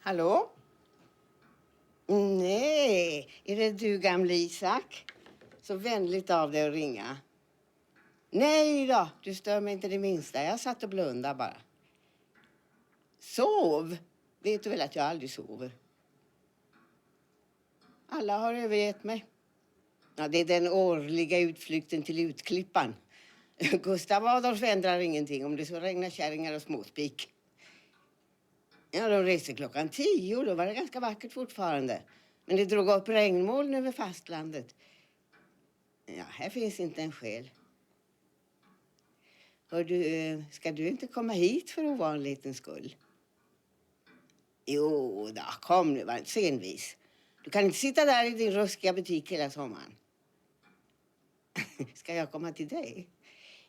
Hallå? Nej, är det du gamle Isak? Så vänligt av dig att ringa. Nej då, du stör mig inte det minsta. Jag satt och blundade bara. Sov? Vet du väl att jag aldrig sover? Alla har övergett mig. Ja, det är den årliga utflykten till Utklippan. Gustav Adolf ändrar ingenting om det så regnar kärringar och småspik. Ja, de reste klockan 10. Då var det ganska vackert fortfarande. Men det drog upp regnmoln över fastlandet. Ja, här finns inte en själ. Hör du, ska du inte komma hit för ovanlighetens skull? Jo då, kom nu, var inte så envis. Du kan inte sitta där i din ruskiga butik hela sommaren. Ska jag komma till dig?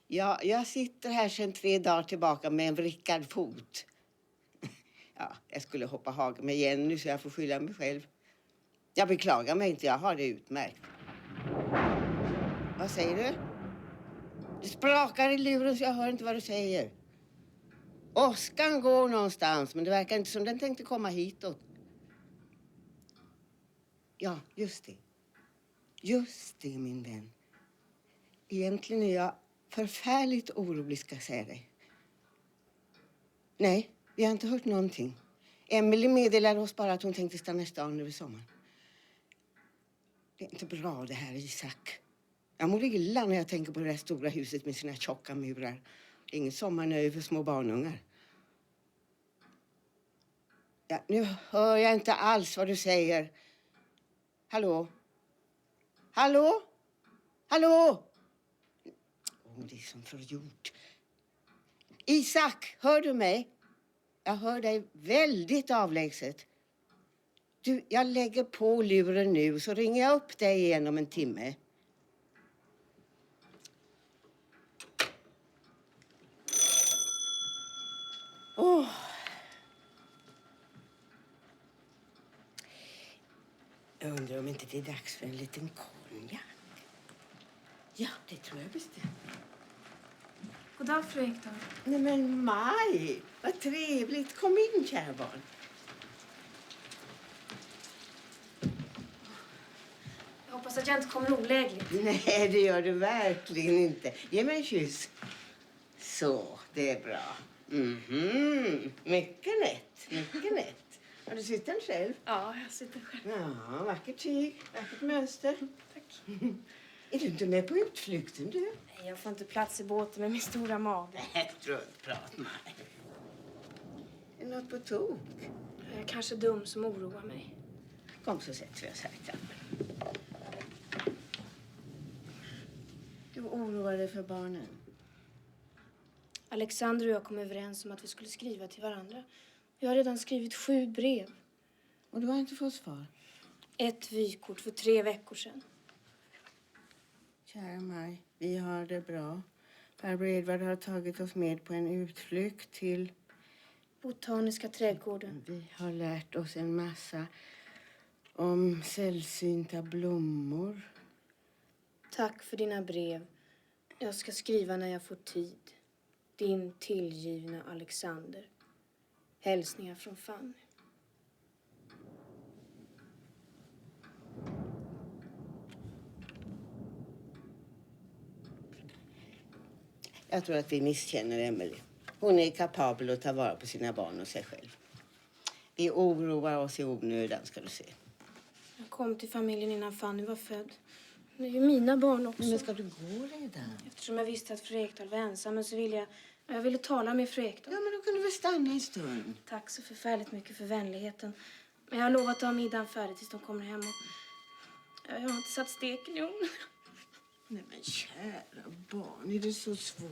Ja, jag sitter här sedan 3 dagar tillbaka med en vrickad fot. Ja, jag skulle hoppa hage med Jenny så jag får skylla mig själv. Jag beklagar mig inte, jag har det utmärkt. Vad säger du? Det sprakar i luren så jag hör inte vad du säger. Åskan går någonstans men det verkar inte som den tänkte komma hitåt. Ja, just det. Just det, min vän. Egentligen är jag förfärligt orolig, ska jag säga dig. Nej, vi har inte hört någonting. Emily meddelade oss bara att hon tänkte stanna i stan över sommaren. Det är inte bra det här, Isak. Jag mår illa när jag tänker på det där stora huset med sina tjocka murar. Det är inget sommarnöje för små barnungar. Ja, nu hör jag inte alls vad du säger. Hallå? Hallå? Hallå? Det är som förgjort. Isak, hör du mig? Jag hör dig väldigt avlägset. Du, jag lägger på luren nu så ringer jag upp dig igen om en timme. Åh. Jag undrar om inte det är dags för en liten konjak. Ja, det tror jag bestämt. God dag, fru Ekdahl. Nej men Maj, vad trevligt. Kom in, kära barn. Jag hoppas att jag inte kommer olägligt. Nej, det gör du verkligen inte. Ge mig en kyss. Så, det är bra. Mycket nätt, mycket nätt. Har du sytt den själv? Ja, jag sitter själv. Ja, vackert tyg, vackert mönster. Tack. Är du inte med på utflykten, du? Nej, jag får inte plats i båten med min stora mage. Nej, struntprat, Maj. Är något på tok? Jag är kanske dum som oroar mig. Kom så sätter vi oss här i trappen. Du oroar dig för barnen. Alexander och jag kom överens om att vi skulle skriva till varandra. Vi har redan skrivit 7 brev. Och du har inte fått svar? Ett vykort för 3 veckor sedan. Kära Maj, vi har det bra. Farbror Edvard har tagit oss med på en utflykt till... Botaniska trädgården. Vi har lärt oss en massa om sällsynta blommor. Tack för dina brev. Jag ska skriva när jag får tid. Din tillgivna Alexander. Hälsningar från Fanny. Jag tror att vi misskänner Emily. Hon är kapabel att ta vara på sina barn och sig själv. Vi oroar oss i onödan, ska du se. Jag kom till familjen innan Fanny var född. Det är ju mina barn också. Men ska du gå redan? Eftersom jag visste att fru Ekdahl var ensam, men så ville jag ville tala med fru Ekdahl. Ja, men då kunde vi stanna en stund. Tack så förfärligt mycket för vänligheten. Men jag har lovat att ha middagen färdig tills de kommer hem. Och jag har inte satt steken i ugnen. Nej, men kära barn, är det så svårt?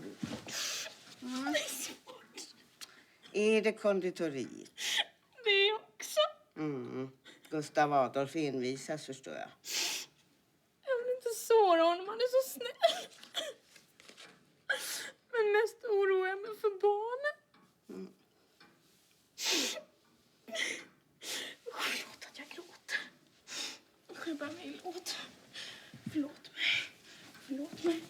Det är svårt. Är det konditoriet? Det är också. Gustav Adolf envisas, förstår jag. Jag vill inte såra honom, han är så snäll. Men mest oroar jag mig för barnen. Förlåt att jag gråter. Jag bara mig låt. Förlåt mig. Förlåt mig.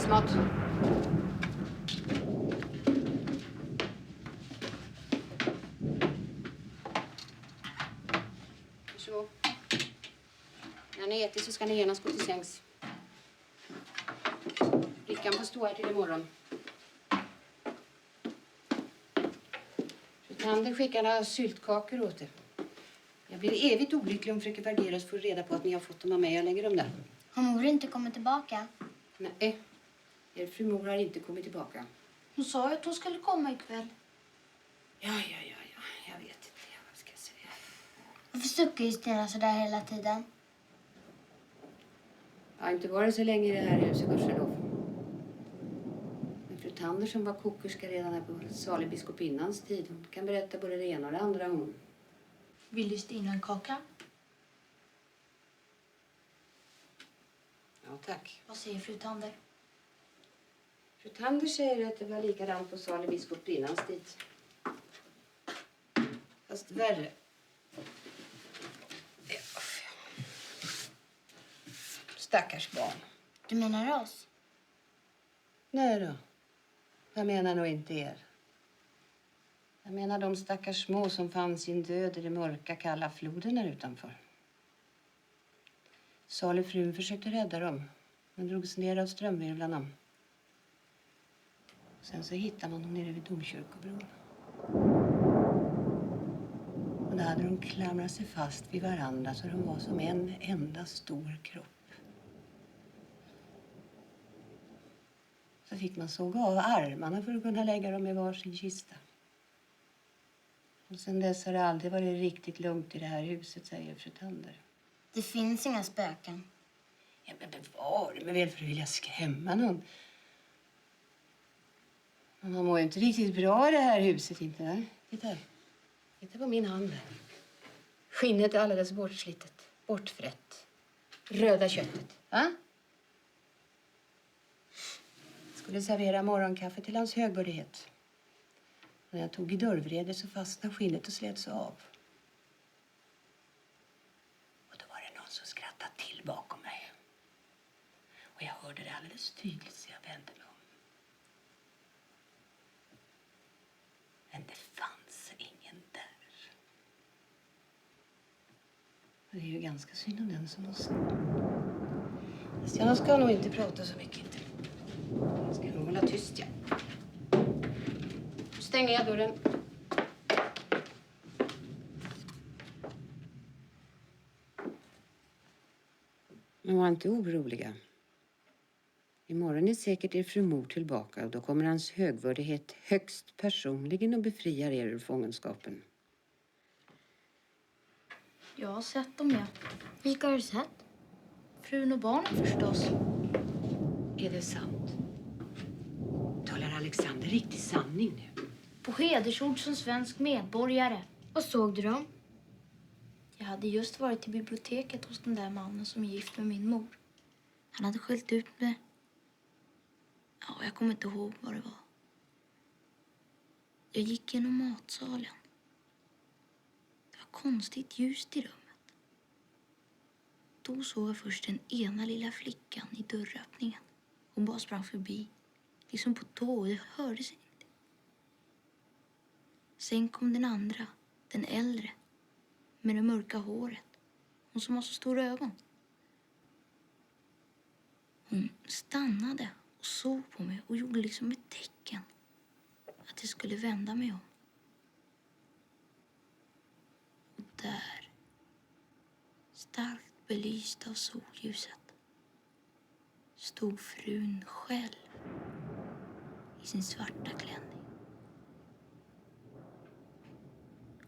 kvällsmat. Varsågod. När ni ätit så ska ni genast gå till sängs. Brickan får stå här till imorgon. Tanden skickar några syltkakor åt er. Jag blir evigt olycklig om fröken Vergerus får reda på att ni har fått dem av mig. Jag lägger dem där. Har mor inte kommit tillbaka? Nej, er fru mor har inte kommit tillbaka. Hon sa ju att hon skulle komma ikväll. Ja. Jag vet inte. Vad ska jag säga? Varför suckar Justina så där hela tiden? Jag har inte varit så länge i det här huset, gudskelov. Men fru Tander som var kokerska redan här på salig biskopinnans tid. Hon kan berätta både det ena och det andra. Hon. Vill Justina en kaka? Ja, tack. Vad säger fru Tander? Fru Tander säger att det var likadant på salig biskopinnans tid. Fast värre. Stackars barn. Du menar oss? Nej då. Jag menar nog inte er. Jag menar de stackars små som fann sin död i de mörka, kalla floden där utanför. Salig frun försökte rädda dem, men drogs ner av strömvirvlarna. Sen så hittade man dem nere vid domkyrkobron. Och där hade de klamrat sig fast vid varandra så de var som en enda stor kropp. Så fick man såga av armarna för att kunna lägga dem i varsin kista. Och sen dess har det aldrig varit riktigt lugnt i det här huset, säger fru Tander. Det finns inga spöken. Ja, men bevare mig väl för att vilja skrämma någon. Men man mår ju inte riktigt bra i det här huset, inte va? Titta på min hand. Skinnet är alldeles bortslitet, bortfrätt. Röda köttet, va? Skulle servera morgonkaffe till hans högbördighet. När jag tog i dörrvredet så fastnade skinnet och slets av. Och då var det någon som skrattade till bakom mig. Och jag hörde det alldeles tydligt så jag vände mig om. Men det fanns ingen där. Och det är ju ganska synd om den som måste. Fast jag ska nog inte prata så mycket. Jag ska nog hålla tyst, ja. Nu stänger jag dörren. Men var inte oroliga. Imorgon är säkert er fru mor tillbaka och då kommer hans högvördighet högst personligen och befriar er ur fångenskapen. Jag har sett dem, ja. Vilka har du sett? Frun och barnen förstås. Är det sant? Talar Alexander riktig sanning nu? På hedersord som svensk medborgare. Vad såg du dem? Jag hade just varit till biblioteket hos den där mannen som är gift med min mor. Han hade skällt ut mig. Ja, jag kommer inte ihåg vad det var. Jag gick genom matsalen. Det var konstigt ljust i rummet. Då såg jag först den ena lilla flickan i dörröppningen. Hon bara sprang förbi. Liksom på tå, och det hördes inte. Sen kom den andra, den äldre. Med det mörka håret. Hon som har så stora ögon. Hon stannade och såg på mig och gjorde liksom ett tecken. Att jag skulle vända mig om. Och där, starkt belyst av solljuset, stod frun själv i sin svarta klänning.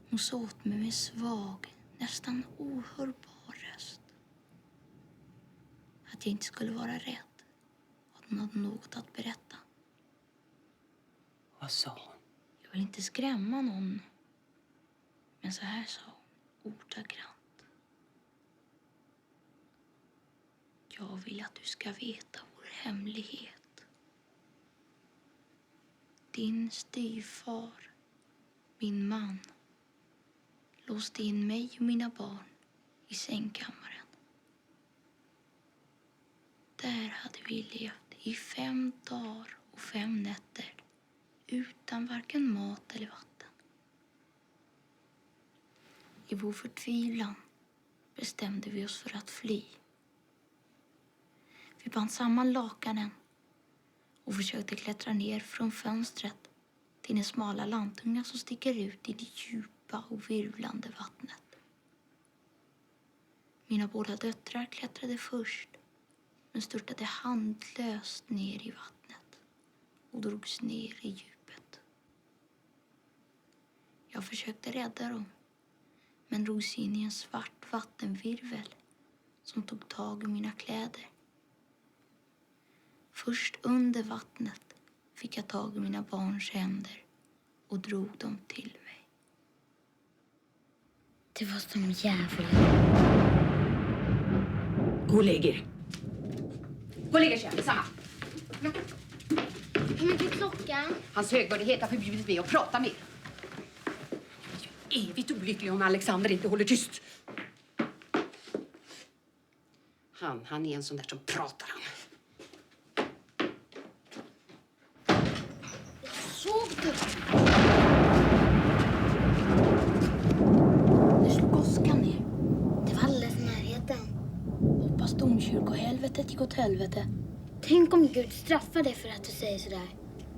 Hon sa åt mig med svag, nästan ohörbar röst att jag inte skulle vara rädd och att hon hade något att berätta. Vad sa hon? Jag vill inte skrämma någon, men så här sa hon ordagrant. Jag vill att du ska veta vår hemlighet. Din styvfar, min man, låste in mig och mina barn i sängkammaren. Där hade vi levt I 5 dagar och 5 nätter utan varken mat eller vatten. I vår förtvivlan bestämde vi oss för att fly. Vi band samman lakanen och försökte klättra ner från fönstret till den smala landtunga som sticker ut i det djupa och virvlande vattnet. Mina båda döttrar klättrade först, men störtade handlöst ner i vattnet och drogs ner i djupet. Jag försökte rädda dem, men drogs in i en svart vattenvirvel som tog tag i mina kläder. Först under vattnet fick jag tag i mina barns händer och drog dem till mig. Det var som djävulen. Gå och lägg er. Gå och lägg er, tjej. Samma. Hur mycket är klockan? Hans högvärdighet har förbjudit mig att prata mer. Jag är evigt olycklig om Alexander inte håller tyst. Han är en sån där som pratar han. Såg du? Nu slog åskan ner. Det var alldeles i närheten. Hoppas domkyrkohelvetet gick åt helvete. Tänk om Gud straffar dig för att du säger sådär.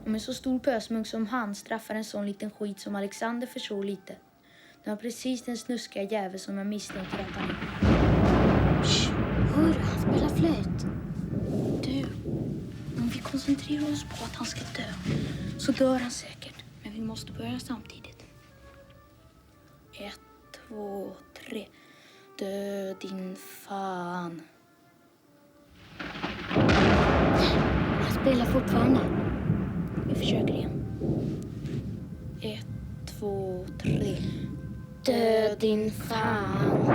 Om en så stor pösmunk som han straffar en sån liten skit som Alexander för så lite. Det var precis den snuskiga jävel som jag misstänkte att han är. Hör du, han spelar flöjt. Du, om vi koncentrerar oss på att han ska dö så dör han säkert. Men vi måste börja samtidigt. 1, 2, 3. Dö din fan. Han spelar fortfarande. Vi försöker igen. 1, 2, 3. Dö din fan.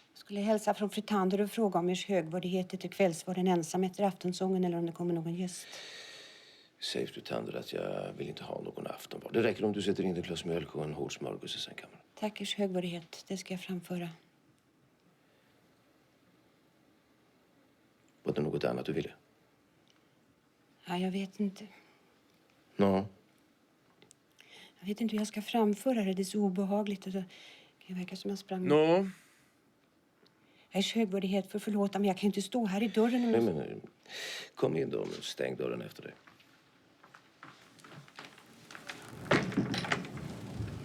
Jag skulle hälsa från fru Tander och fråga om ers högvärdighet till kvälls var den ensam efter aftonsången eller om det kommer någon gäst. Säg fru Tander att jag vill inte ha någon aftonvard. Det räcker om du sätter in ett glas mjölk och en hård smörgås i sängkammaren. Tack ers högvärdighet, det ska jag framföra. Var det något annat du ville? Ja, jag vet inte. Nå? Jag vet inte hur jag ska framföra det. Det är så obehagligt. Och det kan verka som jag sprang... Nå? Ers högvärdighet, för förlåta mig. Jag kan inte stå här i dörren. Nej, men kom in då, men stäng dörren efter dig.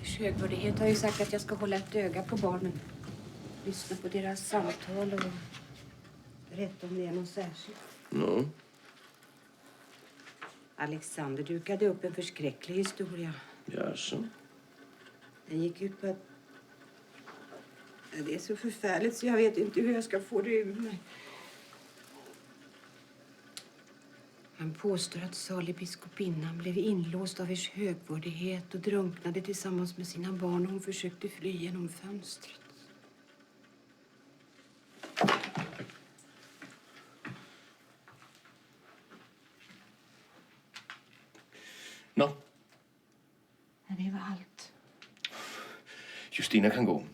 Ers högvärdighet har ju sagt att jag ska hålla ett öga på barnen. Lyssna på deras samtal och berätta om det är något särskilt. Nå? Alexander dukade upp en förskräcklig historia. Jaså? Den gick ut på att... Det är så förfärligt så jag vet inte hur jag ska få det ur mig. Han påstår att salig biskopinnan blev inlåst av ers högvärdighet och drunknade tillsammans med sina barn. Hon försökte fly genom fönstret. Nå? Det var allt. Justina kan gå.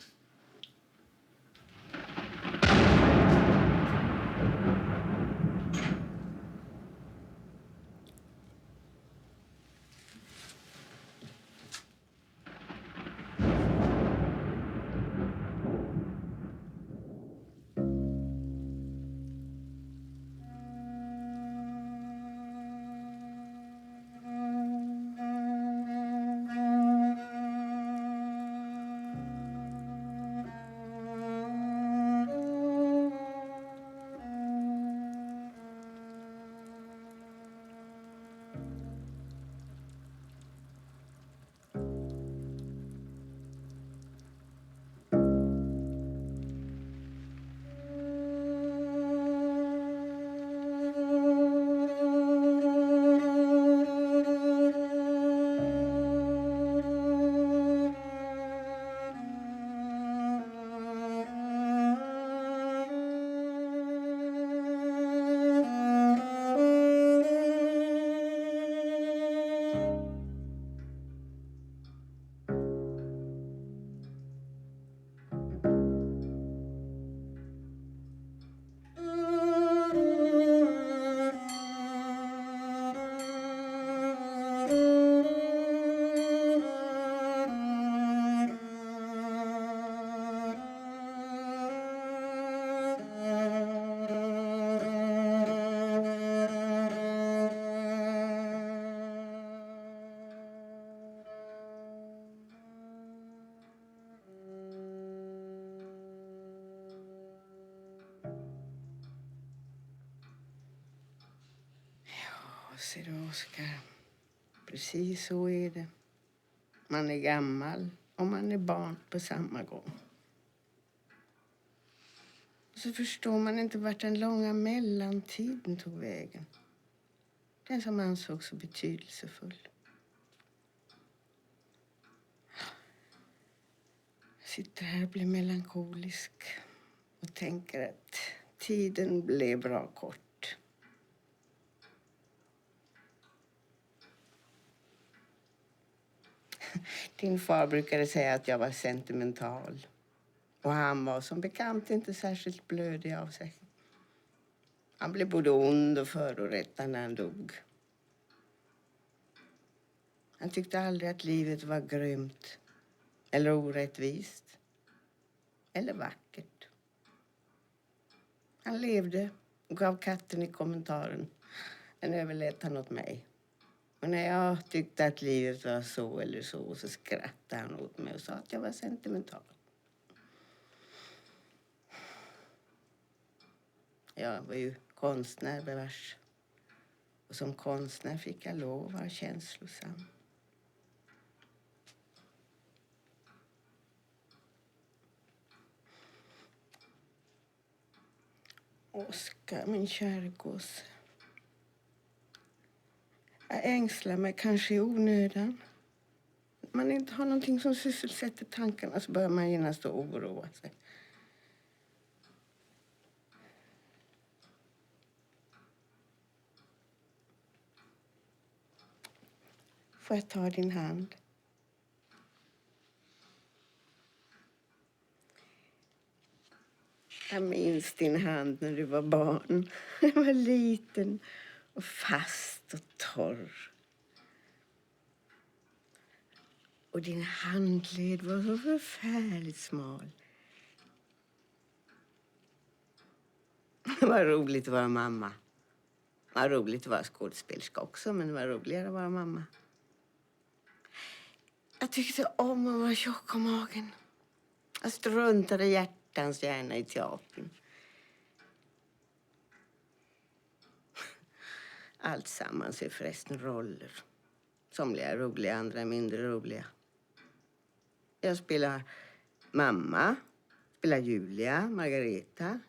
ser du, Oskar. Precis så är det. Man är gammal och man är barn på samma gång. Och så förstår man inte vart den långa mellantiden tog vägen. Den som ansågs så betydelsefull. Jag sitter här och blir melankolisk och tänker att tiden blev bra kort. Din far brukade säga att jag var sentimental. Och han var som bekant inte särskilt blödig av sig. Han blev både ond och förorättad när han dog. Han tyckte aldrig att livet var grymt eller orättvist eller vackert. Han levde och gav katten i kommentaren. Den överlät han åt mig. Och när jag tyckte att livet var så eller så skrattade han åt mig och sa att jag var sentimental. Jag var ju konstnär bevars. Och som konstnär fick jag lov att vara känslosam. Oskar, min kära gosse. Jag ängslar mig kanske i onödan. När man inte har någonting som sysselsätter tankarna så börjar man genast oroa sig. Får jag ta din hand? Jag minns din hand när du var barn. Du var liten och fast och torr. Och din handled var så förfärligt smal. Det var roligt att vara mamma. Det var roligt att vara skådespelerska också, men det var roligare att vara mamma. Jag tyckte om att vara tjock om magen. Jag struntade hjärtans gärna i teatern. Allt sammans är förresten roller. Somliga är roliga, andra är mindre roliga. Jag spelar mamma, spelar Julia, Margareta.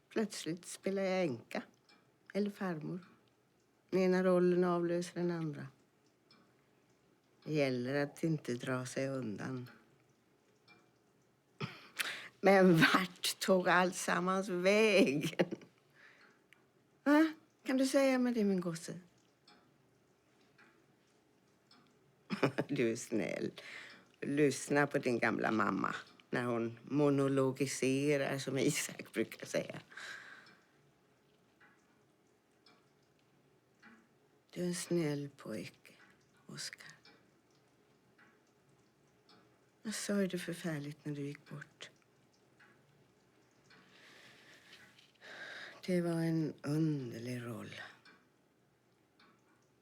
Plötsligt spelar jag änka eller farmor. Den ena rollen avlöser den andra. Det gäller att inte dra sig undan. Men vart tog alltsammans vägen? Va? Kan du säga mig det, min gosse? Du är snäll. Lyssna på din gamla mamma när hon monologiserar, som Isak brukar säga. Du är en snäll pojke, Oskar. Jag sörjde förfärligt när du gick bort. Det var en underlig roll.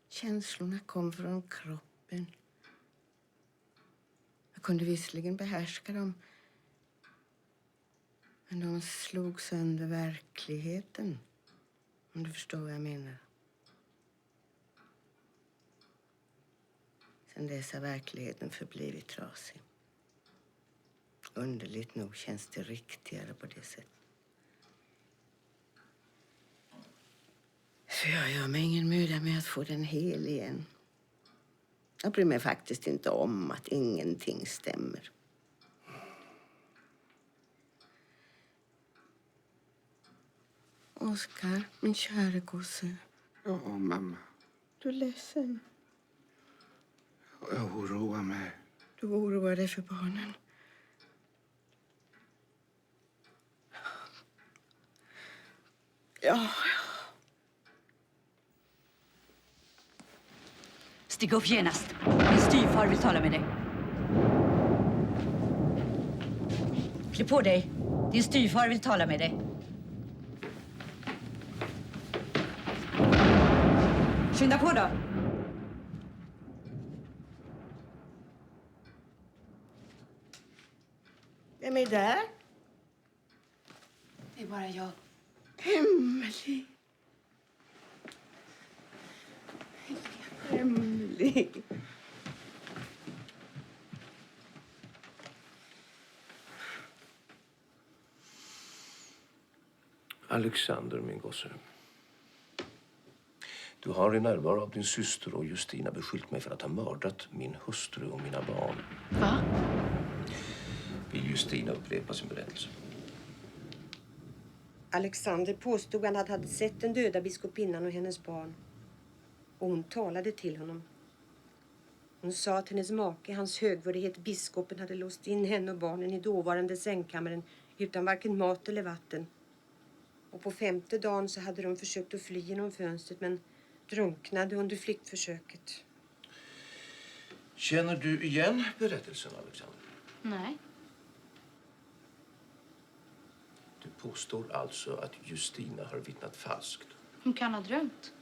Känslorna kom från kroppen. Jag kunde visserligen behärska dem. Men de slog sönder verkligheten. Om du förstår vad jag menar. Sen dess har verkligheten förblivit trasig. Underligt nog känns det riktigare på det sättet. Så jag gör mig ingen möda med att få den hel igen. Jag bryr mig faktiskt inte om att ingenting stämmer. Oskar, min kära gosse. Ja, mamma. Du är ledsen. Jag oroar mig. Du oroar dig för barnen. Ja. Stig upp genast. Din styvfar vill tala med dig. Klä på dig. Din styvfar vill tala med dig. Skynda på då. Vem är där? Det är bara jag. Emelie. gullig. Alexander, min gosse. Du har i närvaro av din syster och Justina beskyllt mig för att ha mördat min hustru och mina barn. Va? Vill Justina upprepa sin berättelse? Alexander påstod att han hade sett den döda biskopinnan och hennes barn. Och hon talade till honom. Hon sa att hennes make, hans högvördighet biskopen, hade låst in henne och barnen i dåvarande sängkammaren utan varken mat eller vatten. Och på 5:e dagen så hade de försökt att fly genom fönstret men drunknade under flyktförsöket. Känner du igen berättelsen, Alexander? Nej. Du påstår alltså att Justina har vittnat falskt. Hon kan ha drömt.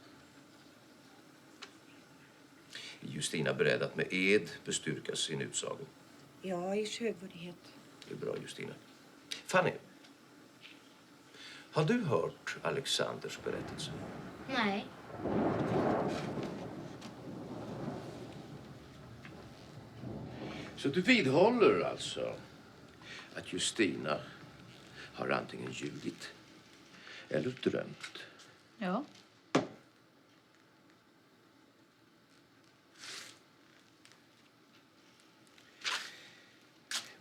Är Justina beredd att med ed bestyrka sin utsago? Ja, ers högvördighet. Det är bra, Justina. Fanny, har du hört Alexanders berättelse? Nej. Så du vidhåller alltså att Justina har antingen ljugit eller drömt? Ja.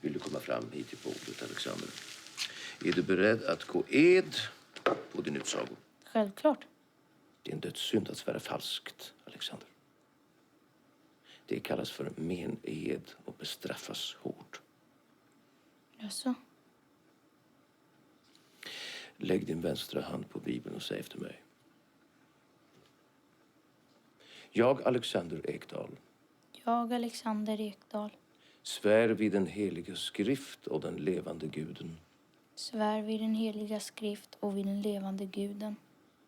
Vill du komma fram hit till bordet, Alexander? Är du beredd att gå ed på din utsago? Självklart. Det är en dödssynd att svära falskt, Alexander. Det kallas för mened och bestraffas hårt. Jaså? Lägg din vänstra hand på Bibeln och säg efter mig. Jag, Alexander Ekdal, Jag, Alexander Ekdal, svär vid den heliga skrift och den levande guden svär vid den heliga skrift och vid den levande guden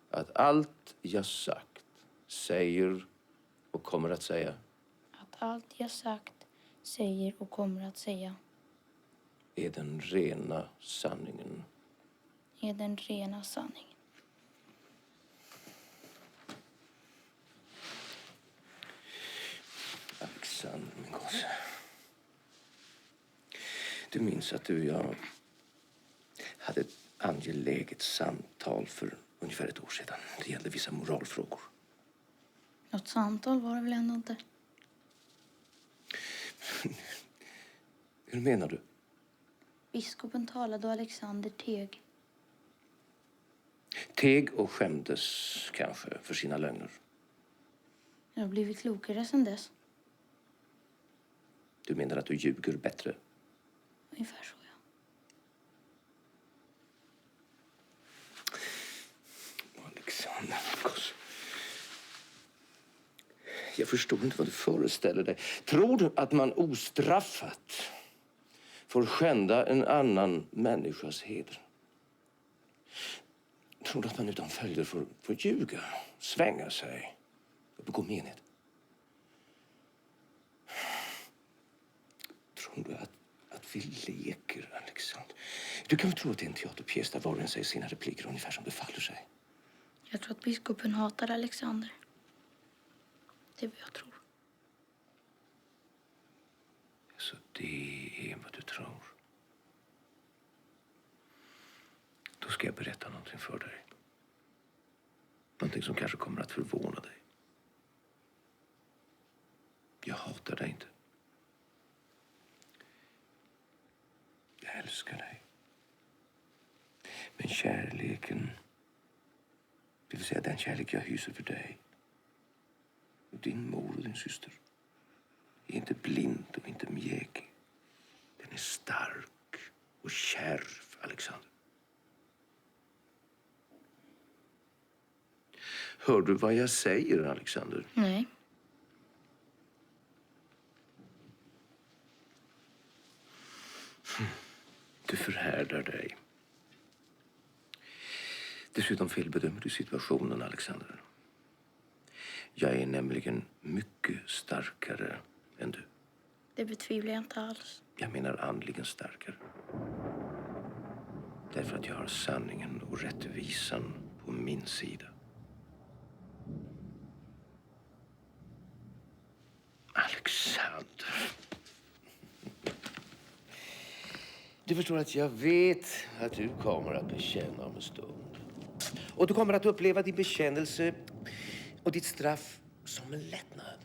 att allt jag sagt, säger och kommer att säga att allt jag sagt, säger och kommer att säga är den rena sanningen. är den rena sanningen. Alexander, min gosse. Du minns att du och jag hade ett angeläget samtal för ungefär ett år sedan. Det gällde vissa moralfrågor. Något samtal var det väl ändå inte? Hur menar du? Biskopen talade och Alexander teg. Teg och skämdes kanske för sina lögner. Jag har blivit klokare sedan dess. Du menar att du ljuger bättre? Ungefär så, ja. Alexander, gosse. Jag förstår inte vad du föreställer dig. Tror du att man ostraffat får skända en annan människas heder? Tror du att man utan följder får ljuga, svänga sig och begå mened? Tror du att vi leker, Alexander? Du kan väl tro att det är en teaterpjäs där var och en säger sina repliker ungefär som det faller sig. Jag tror att biskopen hatar Alexander. Det är vad jag tror. Så det är vad du tror. Då ska jag berätta någonting för dig. Någonting som kanske kommer att förvåna dig. Jag hatar dig inte. Jag älskar dig. Men kärleken, det vill säga den kärlek jag hyser för dig och din mor och din syster, är inte blind och inte mjäkig. Den är stark och kärv, Alexander. Hör du vad jag säger, Alexander? Nej. Du förhärdar dig. Dessutom felbedömer du situationen, Alexander. Jag är nämligen mycket starkare än du. Det betvivlar jag inte alls. Jag menar andligen starkare. Därför att jag har sanningen och rättvisan på min sida. Alexander. Du förstår att jag vet att du kommer att bekänna om en stund. Och du kommer att uppleva din bekännelse och ditt straff som en lättnad.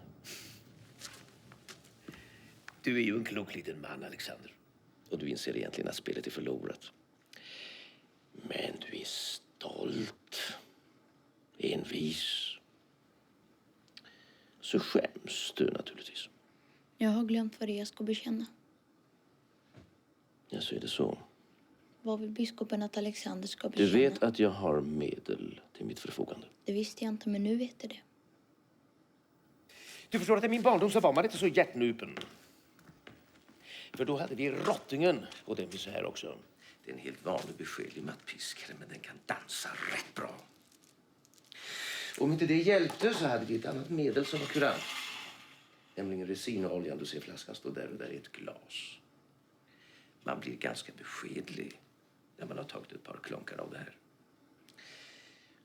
Du är ju en klok liten man, Alexander. Och du inser egentligen att spelet är förlorat. Men du är stolt. Envis. Så skäms du naturligtvis. Jag har glömt vad det är jag ska bekänna. Ja, så är det så. Vad vill biskopen att Alexander ska Du bekänna? vet att jag har medel till mitt förfogande. Det visste jag inte, men nu vet jag det. Du förstår att i min barndom så var man inte så hjärtnupen. För då hade vi rottingen, och den finns här också. Det är en helt vanlig beskedlig mattpiskare, men den kan dansa rätt bra. Om inte det hjälpte så hade vi ett annat medel som var kurant. Nämligen resinoljan. Du ser flaskan stå där och där i ett glas. Man blir ganska beskedlig när man har tagit ett par klonkar av det här.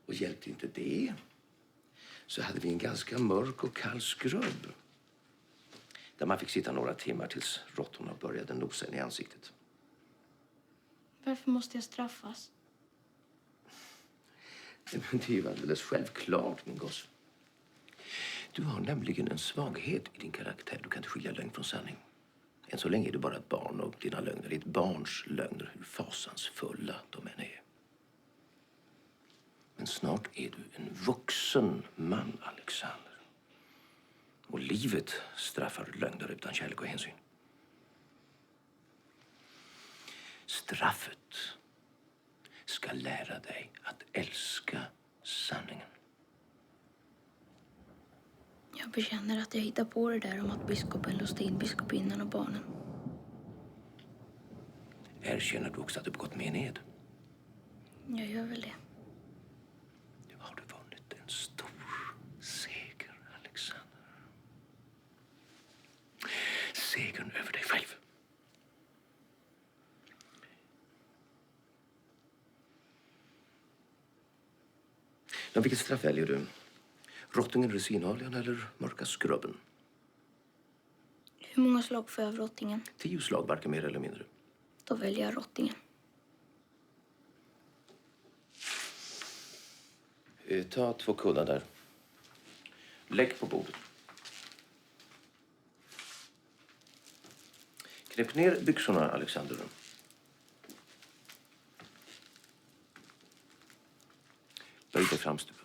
Och hjälpte inte det så hade vi en ganska mörk och kall skrubb. Där man fick sitta några timmar tills råttorna började nosa i ansiktet. Varför måste jag straffas? Men det är ju alldeles självklart, min gosse. Du har nämligen en svaghet i din karaktär. Du kan inte skilja lögn från sanning. Än så länge är du bara ett barn och dina lögner är ett barns lögner, hur fasansfulla de än är. Men snart är du en vuxen man, Alexander. Och livet straffar lögner utan kärlek och hänsyn. Straffet ska lära dig att älska sanningen. Jag bekänner att jag hittar på det där om att biskopen låste in biskopinnan och barnen. Erkänner du också att du begått mened? Jag gör väl det. Nu har du vunnit en stor seger, Alexander. Segern över dig själv. Men vilket straff väljer du? Rottingen, resinoljan eller mörka skrubben? Hur många slag får jag av rottingen? 10 slag, varken mer eller mindre. Då väljer jag rottingen. Ta 2 kuddar där. Lägg på bordet. Knäpp ner byxorna, Alexander. Böj dig fram, stupa.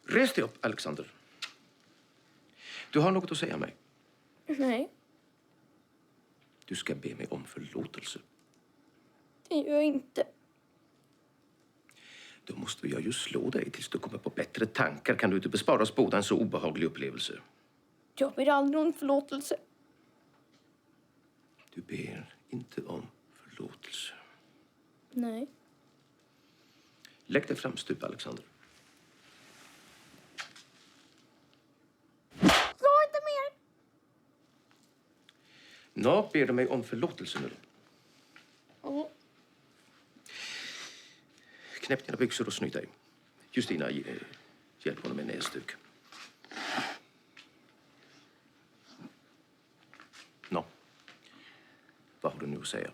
Res dig upp, Alexander. Du har något att säga mig. Nej, Du ska be mig om förlåtelse. det gör jag inte. Då måste jag ju slå dig tills du kommer på bättre tankar. Kan du inte bespara oss båda en så obehaglig upplevelse? Jag ber aldrig om förlåtelse. Du ber inte om förlåtelse. Nej. Lägg dig fram, stupa, Alexander. Slå inte mer! Nå, ber du mig om förlåtelse nu? Ja. Knäpp dina byxor och snyt dig. Justina, hjälp honom med näsduk. Nå, vad har du nu att säga?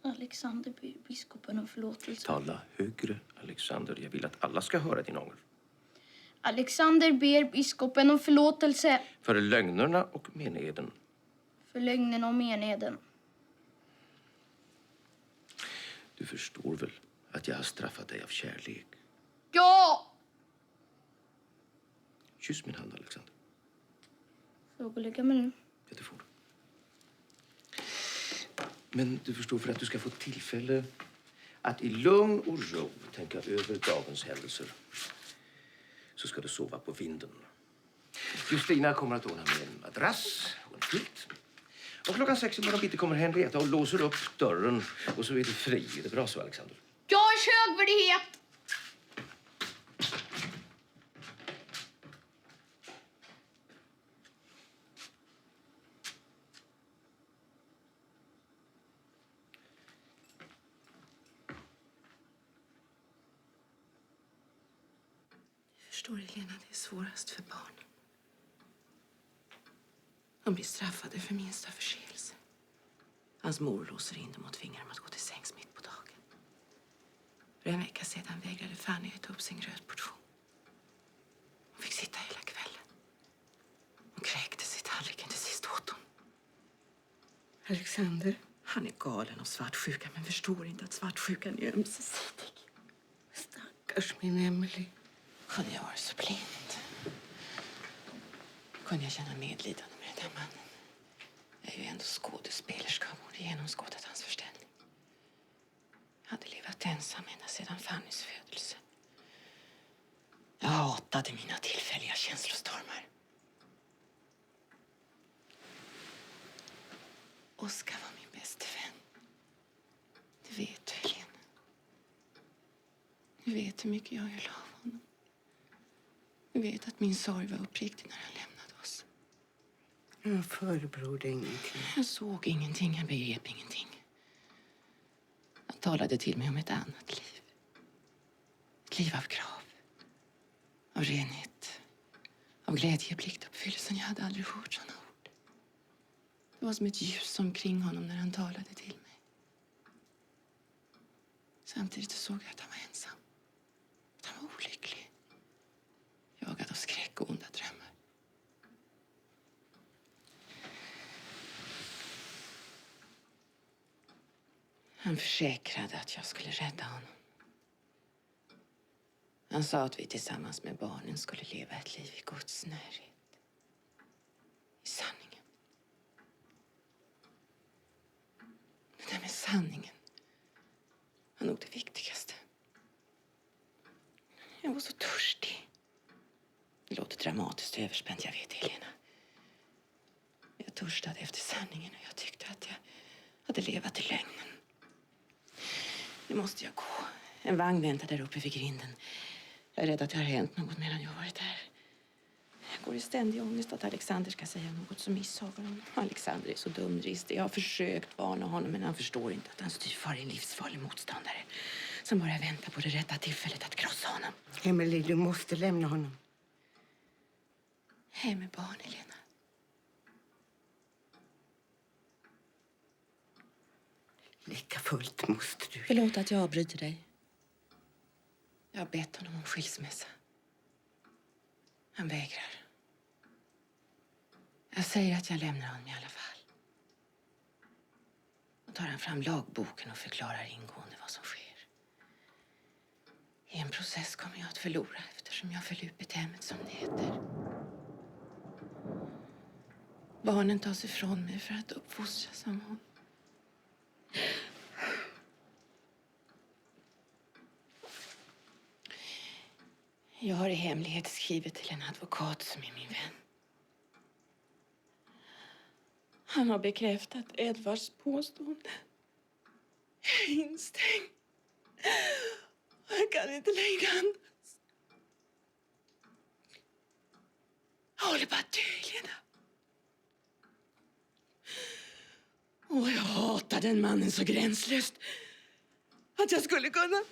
Alexander ber biskopen om förlåtelse. Tala högre, Alexander. Jag vill att alla ska höra din ånger. Alexander ber biskopen om förlåtelse För lögnerna och meneden. för lögnen och meneden. Du förstår väl att jag har straffat dig av kärlek? Ja! Kyss min hand, Alexander. Får jag gå och lägga mig nu? Ja, det får du. Men du förstår, för att du ska få tillfälle att i lugn och ro tänka över dagens händelser, så ska du sova på vinden. Justina kommer att ordna med en madrass och en filt. Och klockan 6 imorgon bitti kommer Henrietta och låser upp dörren. Och så är du fri. Är det bra så, Alexander? Jag är högvärdighet! Förstår Helena, det är svårast för barn. De blir straffade för minsta förseelse. Hans mor låser in dem och tvingar dem att gå till sängs mitt på dagen. För en vecka sedan vägrade Fanny att ta upp sin grötportion. Hon fick sitta hela kvällen. Hon kräkte sig i tallriken, till sist åt hon. Alexander, Han är galen av svartsjuka men förstår inte att svartsjukan är ömsesidig. stackars min Emily. Kunde jag vara så blind? Kunde jag känna medlidande med den där mannen? Jag är ju ändå skådespelerska och borde genomskådat hans förställning. Jag hade levat ensam ända sedan Fannys födelse. Jag hatade mina tillfälliga känslostormar. Oskar var min bäste vän. Det vet du, Helena. Du vet hur mycket jag höll av honom. Du vet att min sorg var uppriktig när han lämnade oss. Jag förebrådde ingenting. Jag såg ingenting, jag begrep ingenting. Han talade till mig om ett annat liv. Ett liv av krav. Av renhet. Av glädje i pliktuppfyllelsen. Jag hade aldrig hört såna ord. Det var som ett ljus omkring honom när han talade till mig. Samtidigt såg jag att han var ensam. Att han var olycklig. Jagad av skräck och onda drömmar. Han försäkrade att jag skulle rädda honom. Han sa att vi tillsammans med barnen skulle leva ett liv i Guds närhet. I sanningen. Det där med sanningen var nog det viktigaste. Jag var så törstig. Det låter dramatiskt och överspänt, jag vet, Helena. Jag törstade efter sanningen och jag tyckte att jag hade levat i lögnen. Nu måste jag gå. En vagn väntar där uppe vid grinden. Jag är rädd att det har hänt något medan jag har varit där. Jag går i ständig ångest att Alexander ska säga något som misshagar honom. Alexander är så dumdristig. Jag har försökt varna honom men han förstår inte att hans styvfar är en livsfarlig motståndare. Som bara väntar på det rätta tillfället att krossa honom. Emily, du måste lämna honom. Hem med barn, Helena. Lika fullt måste du. Förlåt att jag avbryter dig. Jag har bett honom om skilsmässa. Han vägrar. Jag säger att jag lämnar honom i alla fall. Då tar han fram lagboken och förklarar ingående vad som sker. I en process kommer jag att förlora eftersom jag förlupit hemmet som det heter. Barnen tas ifrån mig för att uppfostras som hon. Jag har i hemlighet skrivit till en advokat som är min vän. Han har bekräftat Edvards påstående. Jag är instängd. Jag kan inte längre andas. Jag håller på att dö, Helena. Och jag hatar den mannen så gränslöst att jag skulle kunna...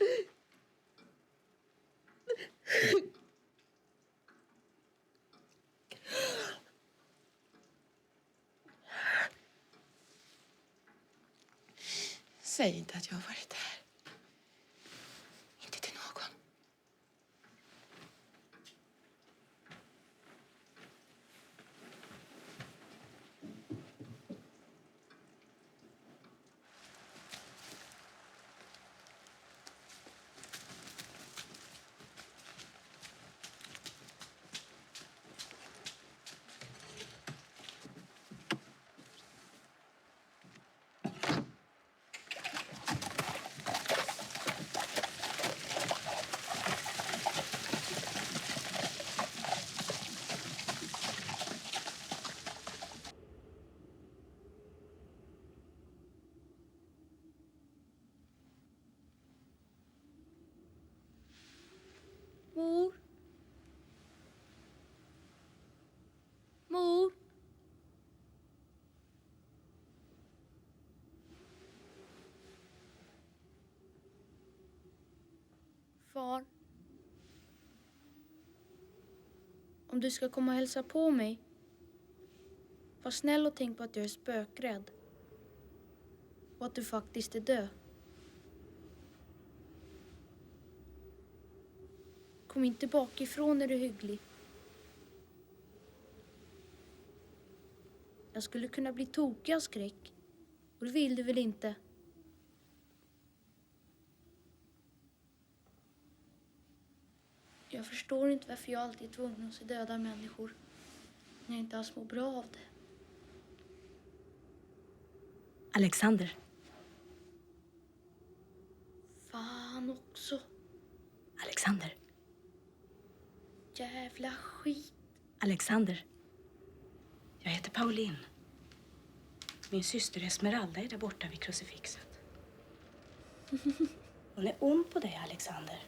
Säg inte att jag har varit där. Inte till någon. Far. Om du ska komma och hälsa på mig, var snäll och tänk på att jag är spökrädd. Och att du faktiskt är död. Kom inte bakifrån när du är hygglig. Jag skulle kunna bli tokig av skräck. Och det vill du väl inte? Jag förstår inte varför jag alltid är tvungen att se döda människor när jag inte alls mår bra av det. Alexander. Fan också. Alexander. Jävla skit. Alexander. Jag heter Pauline. Min syster Esmeralda är där borta vid krucifixet. Hon är ond på dig, Alexander.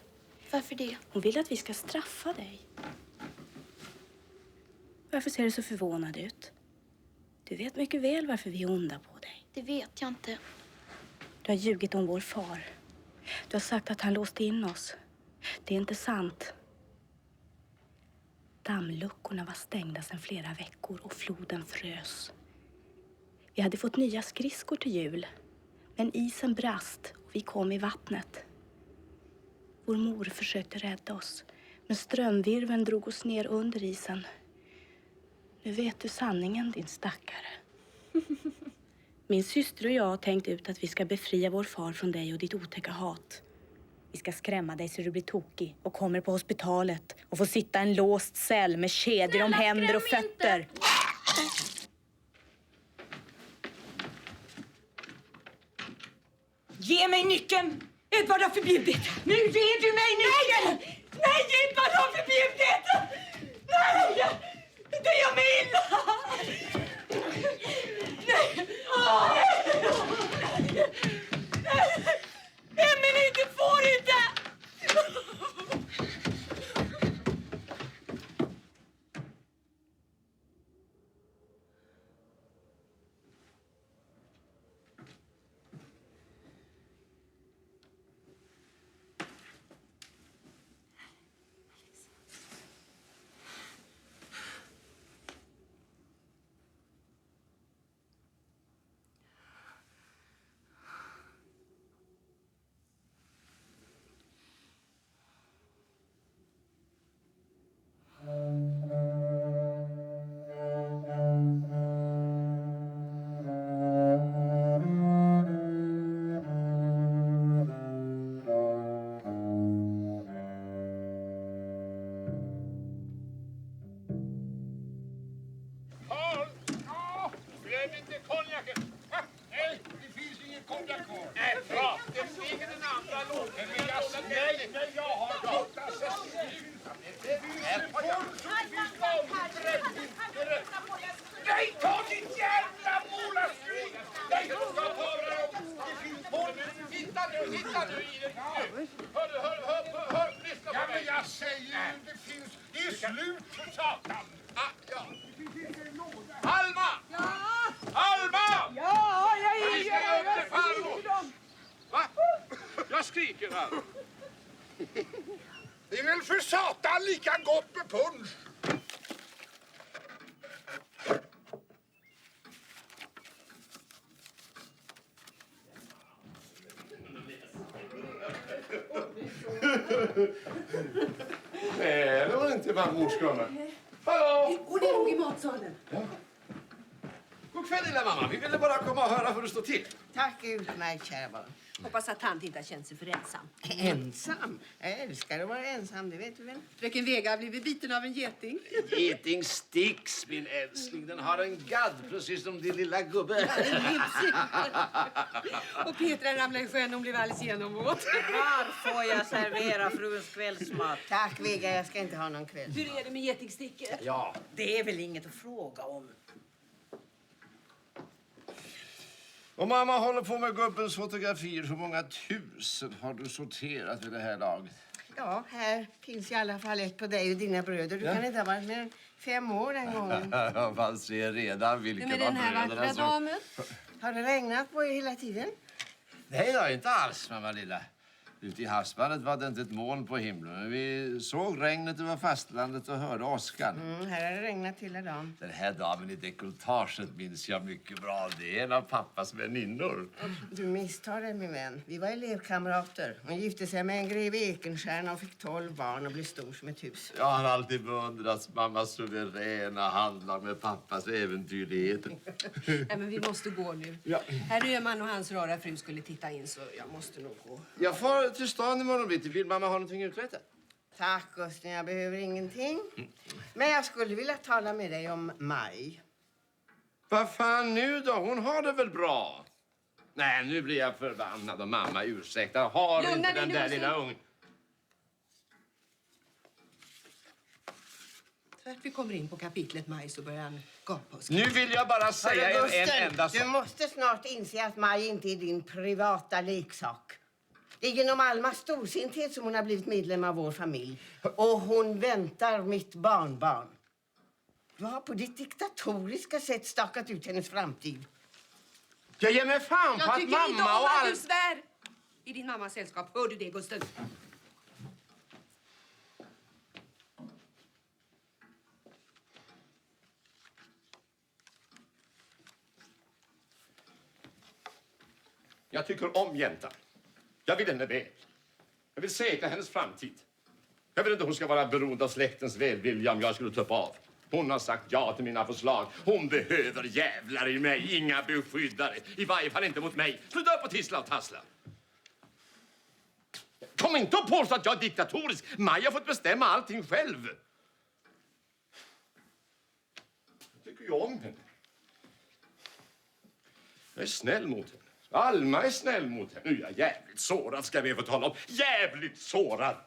Varför det? Hon vill att vi ska straffa dig. Varför ser du så förvånad ut? Du vet mycket väl varför vi är onda på dig. Det vet jag inte. Du har ljugit om vår far. Du har sagt att han låste in oss. Det är inte sant. Dammluckorna var stängda sedan flera veckor och floden frös. Vi hade fått nya skridskor till jul. Men isen brast och vi kom i vattnet. Vår mor försökte rädda oss. Men strömvirveln drog oss ner under isen. Nu vet du sanningen, din stackare. Min syster och jag har tänkt ut att vi ska befria vår far från dig och ditt otäcka hat. Vi ska skrämma dig så du blir tokig och kommer på hospitalet och får sitta i en låst cell med kedjor om händer och fötter. Inte. Ge mig nyckeln! Edvard har förbjudit. Nu ger du mig nyckeln! Nej, Edvard har förbjudit! Nej! Det gör mig illa! Nej! Emelie, du får inte! Det är väl för satan lika gott med punsch. Nej, det var inte barnmorskorna. Hallå! Och det är nog i matsalen. Ja. God kväll, lilla mamma. Vi ville bara komma och höra hur det står till. Tack utmärkt, kära barn. Hoppas att tant inte har känt sig för ensam. Ensam? Jag älskar att vara ensam, det vet du väl? Fröken Vega har blivit biten av en geting. Geting sticks, min älskling. Den har en gadd, precis som din lilla gubbe. Och Petra ramlade i sjön och blev alldeles genomvåt. Var får jag servera fruns kvällsmat? Tack, Vega. Jag ska inte ha någon kväll. Hur är det med getingsticket? Ja. Det är väl inget att fråga om. Och mamma håller på med gubbens fotografier. Hur många tusen har du sorterat vid det här laget? Ja, här finns i alla fall ett på dig och dina bröder. Du kan inte ha varit mer än 5 år den gången. Man ser redan vilken Vem är den här vackra damen? Har det regnat på er hela tiden? Nej, inte alls, mamma lilla. Ute i havsbandet var det inte ett moln på himlen. Men vi såg regnet över fastlandet och hörde åskan. Här har det regnat hela dagen. Den här damen i dekolletaget minns jag mycket bra. Det är en av pappas väninnor. Du misstar dig, min vän. Vi var elevkamrater. Hon gifte sig med en greve Ekenstierna och fick 12 barn och blev stor som ett hus. Jag har alltid beundrat mammas suveräna handlag med pappas äventyrligheter. Nej, men vi måste gå nu. Ja. Herr Öhman och hans rara fru skulle titta in, så jag måste nog gå. Jag får till stan imorgon bitti. Vill mamma ha någonting uträttat? Tack, Östen. Jag behöver ingenting. Men jag skulle vilja tala med dig om Maj. Vad fan nu då? Hon har det väl bra? Nej, nu blir jag förbannad och mamma ursäkta. Har Lugna inte dig den nu, där Östen. lilla ungen. Så att vi kommer in på kapitlet Maj så börjar han gapa och Nu vill jag bara säga en enda sak. Du måste snart inse att Maj inte är din privata leksak. Det är genom Almas storsinthet som hon har blivit medlem av vår familj. Och hon väntar mitt barnbarn. Du har på ditt diktatoriska sätt stakat ut hennes framtid. Jag ger mig fan på Jag att tycker inte mamma om och att all... du svär i din mammas sällskap. Hör du det, Gusten? Jag tycker om jäntan. Jag vill henne väl. Jag vill säkra hennes framtid. Jag vill inte hon ska vara beroende av släktens välvilja om jag skulle tuppa av. Hon har sagt ja till mina förslag. Hon behöver jävlar i mig, inga beskyddare. I varje fall inte mot mig. Sluta upp och tissla och tassla. Kom inte och påstå att jag är diktatorisk. Maja har fått bestämma allting själv. Jag tycker ju om henne. Jag är snäll mot henne. Alma är snäll mot henne. Nu är jag jävligt sårad, ska vi få tala om. Jävligt sårad.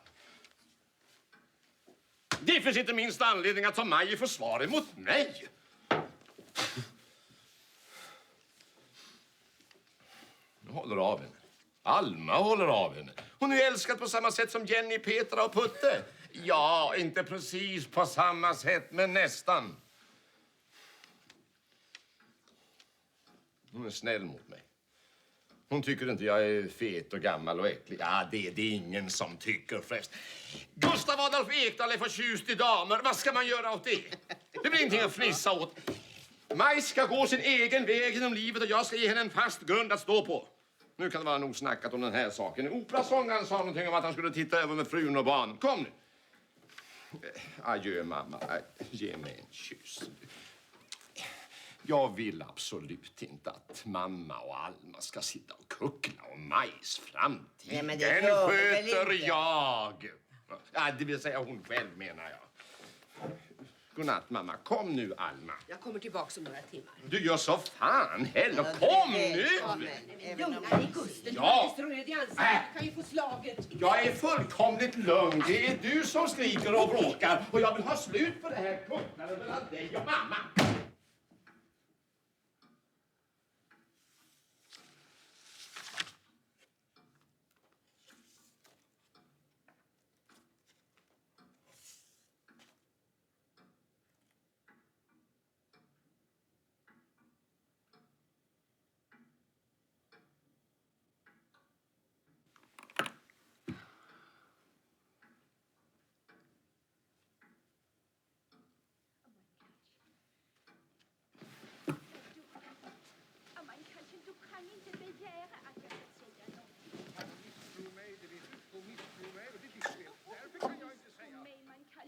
Det finns inte minst anledning att ta Maj i försvar emot mig. Jag håller av henne. Alma håller av henne. Hon är ju älskad på samma sätt som Jenny, Petra och Putte. Ja, inte precis på samma sätt, men nästan. Hon är snäll mot mig. Hon tycker inte jag är fet och gammal och äcklig. Ja, det är det ingen som tycker förresten. Gustav Adolf Ekdal är förtjust i damer. Vad ska man göra åt det? Det blir ingenting att fnissa åt. Maj ska gå sin egen väg genom livet och jag ska ge henne en fast grund att stå på. Nu kan det vara nog snackat om den här saken. Operasångaren sa någonting om att han skulle titta över med frun och barn. Kom nu. Adjö, mamma. Ge mig en kyss. Jag vill absolut inte att mamma och Alma ska sitta och kuckla om Majs framtid. Nej, men det den gör väl sköter inte. jag. Ja, det vill säga hon själv, menar jag. Godnatt, mamma. Kom nu, Alma. Jag kommer tillbaka om några timmar. Du gör så fan heller. Kom nu! Lugna dig, Gusten. Ja. Du är röd i ansiktet. Du kan ju få slaget. Jag är fullkomligt lugn. Det är du som skriker och bråkar. Och jag vill ha slut på det här kucklandet mellan dig och mamma.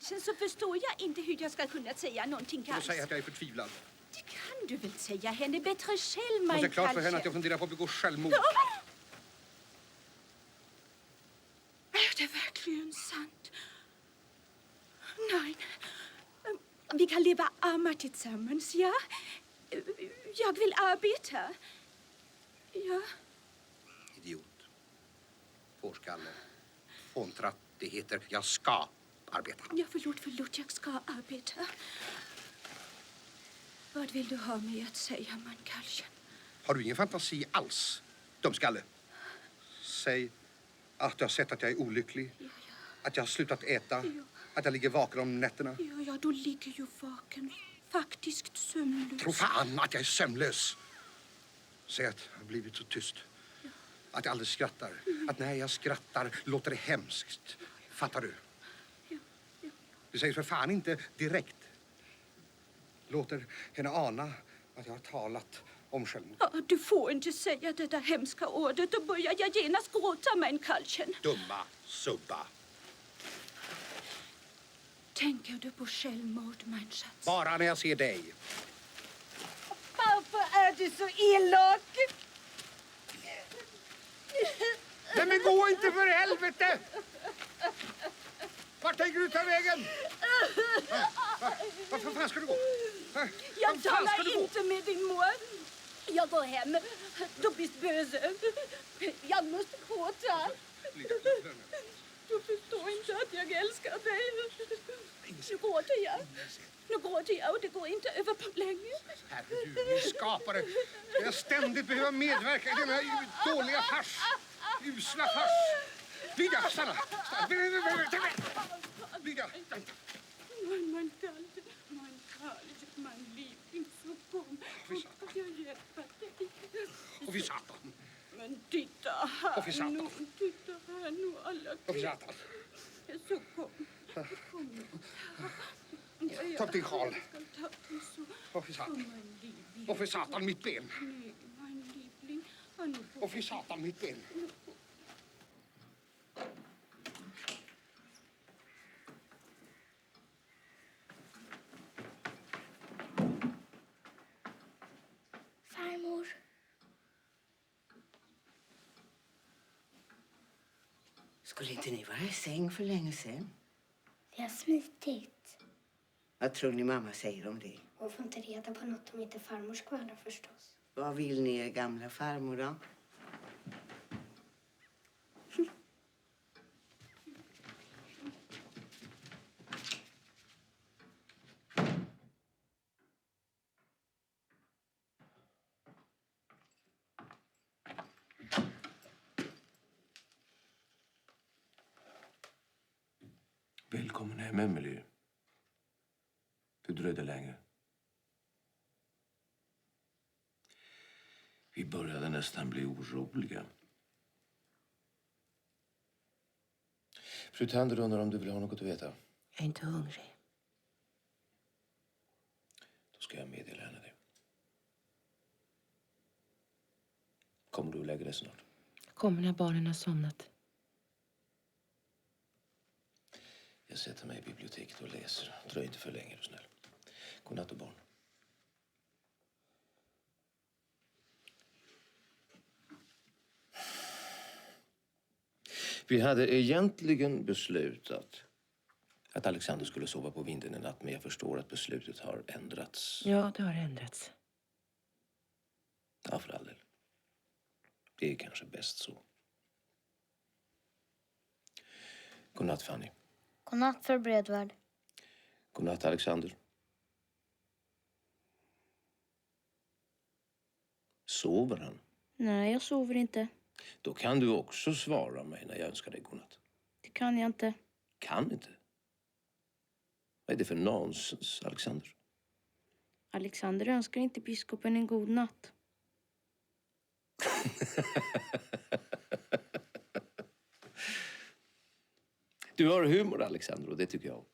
Sen så förstår jag inte hur jag ska kunna säga någonting Du alls. säger att jag är förtvivlad. Det kan du väl säga henne bättre själv, Det är Maj klart för henne att jag funderar på att begå självmord. Är det verkligen sant? Nej. Vi kan leva armar tillsammans, ja. Jag vill arbeta. Ja. Idiot. Fårskalle. Fåntratt. Det heter jag ska arbeta. Ja, förlåt. Jag ska arbeta. Vad vill du ha mig att säga, Mankalchen? Har du ingen fantasi alls, dumskalle? Säg att du har sett att jag är olycklig. Ja. Att jag har slutat äta. Ja. Att jag ligger vaken om nätterna. Ja, du ligger ju vaken. Faktiskt sömnlös. Tro fan att jag är sömnlös. Säg att jag har blivit så tyst. Att jag aldrig skrattar. Att när jag skrattar låter det hemskt. Fattar du? Du säger för fan inte direkt. Låter henne ana att jag har talat om självmord. Ja, du får inte säga det där hemska ordet. Då börjar jag genast gråta, mein Karlchen. Dumma subba. Tänker du på självmord, mein Schatz? Bara när jag ser dig. Varför är du så elak? Nej, men gå inte för helvete! Vart tänker du ta vägen? Varför fan ska du gå? Jag talar inte med din mor. Jag går hem. Du blir böse. Jag måste gråta. Du förstår inte att jag älskar dig. Nu gråter jag. Nu gråter jag och det går inte över på länge. Herre du, min skapare. Ska jag ständigt behöva medverka i denna dåliga fars? Usla fars. Lydia, stanna! Lydia! Mein Karlchen, mein Liebling, så kom. Ska jag hjälpa dig? Och vi satan. Men titta här Och vi satan. nu, titta här nu alla Och vi satan. Så kom. Kom nu. Ta upp din sjal. Jag ska ta dig så. Och vi satan. Och för satan mitt ben. Nej, mein Liebling. Och för satan mitt ben. Farmor. Skulle inte ni vara i säng för länge sedan? Vi har smitit. Vad tror ni mamma säger om det? Hon får inte reda på något om inte farmor skvallrar förstås. Vad vill ni er gamla farmor då? Välkommen hem, Emily. Du dröjde länge. Vi började nästan bli oroliga. Fru Tander undrar om du vill ha något att veta. Jag är inte hungrig. Då ska jag meddela henne det. Kommer du att lägga dig snart? Jag kommer när barnen har somnat. Jag sätter mig i biblioteket och läser. Dröj inte för länge, är du snäll. God natt och barn. Vi hade egentligen beslutat att Alexander skulle sova på vinden en natt, men jag förstår att beslutet har ändrats. Ja, det har ändrats. Ja, för all del. Det är kanske bäst så. God natt, Fanny. Godnatt för Bredvard. God natt, Alexander. Sover han? Nej, jag sover inte. Då kan du också svara mig när jag önskar dig godnatt. Det kan jag inte. Kan inte? Vad är det för nonsens, Alexander? Alexander önskar inte biskopen en god natt. Du har humor, Alexander, och det tycker jag om.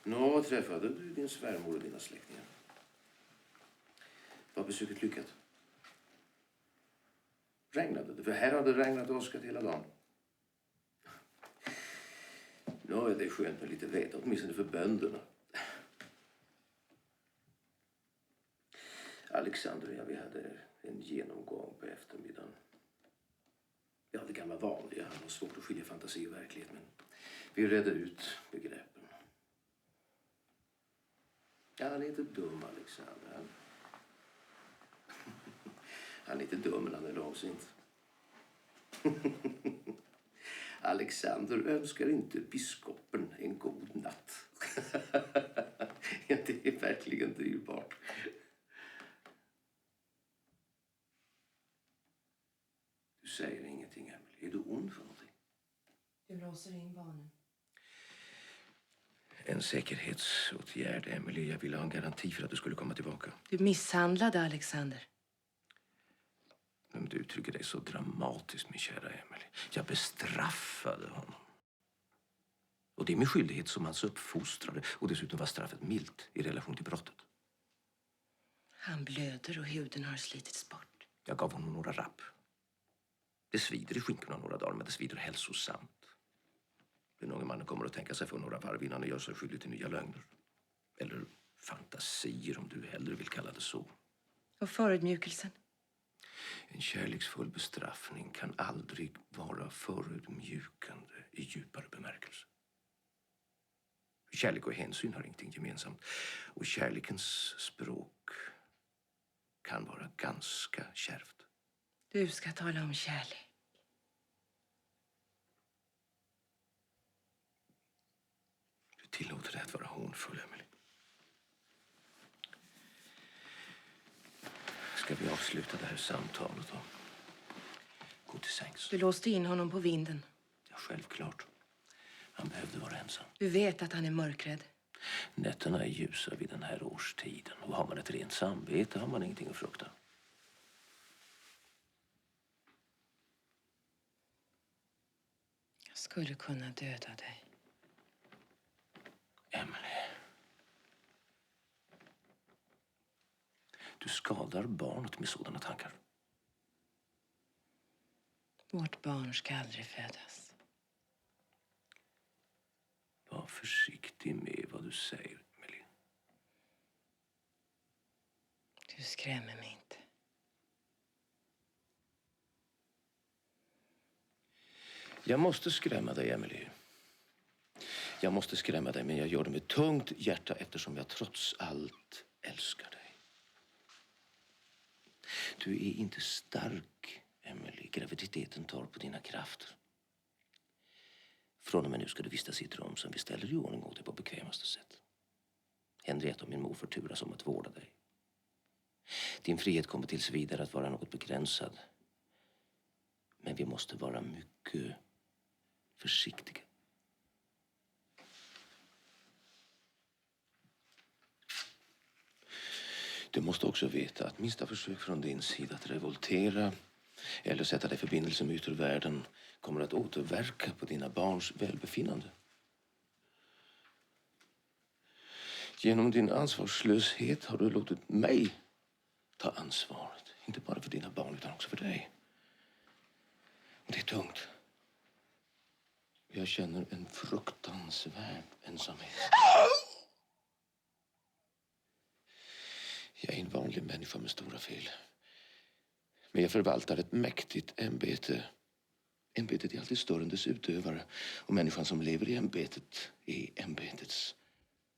Nå, träffade du din svärmor och dina släktingar? Var besöket lyckat? Regnade det? För här hade det regnat och åskat hela dagen. Nå, det är skönt med lite vete, åtminstone för bönderna. Alexander och jag, vi hade en genomgång på eftermiddagen. Ja, det gamla vanliga. Han har svårt att skilja fantasi och verklighet, men vi redde ut begreppen. Ja, han är inte dum, Alexander. Han är inte dum, men han är långsint. Alexander önskar inte biskopen en god natt. Ja, det är verkligen dyrbart. Du säger ingenting, Emily. Är du ond för någonting? Du låser in barnen. En säkerhetsåtgärd, Emily. Jag ville ha en garanti för att du skulle komma tillbaka. Du misshandlade Alexander. Men du uttrycker dig så dramatiskt, min kära Emily. Jag bestraffade honom. Och det är min skyldighet som hans uppfostrare. Och dessutom var straffet milt i relation till brottet. Han blöder och huden har slitits bort. Jag gav honom några rapp. Det svider i skinkorna några dagar, men det svider hälsosamt. Den unge mannen kommer att tänka sig för några varv innan han gör sig skyldig till nya lögner. Eller fantasier, om du hellre vill kalla det så. Och förödmjukelsen? En kärleksfull bestraffning kan aldrig vara förödmjukande i djupare bemärkelse. Kärlek och hänsyn har ingenting gemensamt. Och kärlekens språk kan vara ganska kärvt. Du ska tala om kärlek. Du tillåter dig att vara hånfull, Emily. Ska vi avsluta det här samtalet och gå till sängs? Du låste in honom på vinden. Ja, självklart. Han behövde vara ensam. Du vet att han är mörkrädd. Nätterna är ljusa vid den här årstiden. Och har man ett rent samvete har man ingenting att frukta. Jag skulle kunna döda dig. Emily. Du skadar barnet med sådana tankar. Vårt barn ska aldrig födas. Var försiktig med vad du säger, Emily. Du skrämmer mig inte. Jag måste skrämma dig, Emily. Jag måste skrämma dig, men jag gör det med tungt hjärta eftersom jag trots allt älskar dig. Du är inte stark, Emily. Graviditeten tar på dina krafter. Från och med nu ska du vistas i ett rum som vi ställer i ordning åt dig på bekvämaste sätt. Henrietta och min mor får turas om att vårda dig. Din frihet kommer tills vidare att vara något begränsad. Men vi måste vara mycket försiktiga. Du måste också veta att minsta försök från din sida att revoltera eller sätta dig i förbindelse med yttervärlden kommer att återverka på dina barns välbefinnande. Genom din ansvarslöshet har du låtit mig ta ansvaret. Inte bara för dina barn utan också för dig. Och det är tungt. Jag känner en fruktansvärd ensamhet. Jag är en vanlig människa med stora fel. Men jag förvaltar ett mäktigt ämbete. Ämbetet är alltid större än dess utövare. Och människan som lever i ämbetet är ämbetets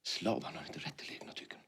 slav. Han har inte rätt till egna tycken.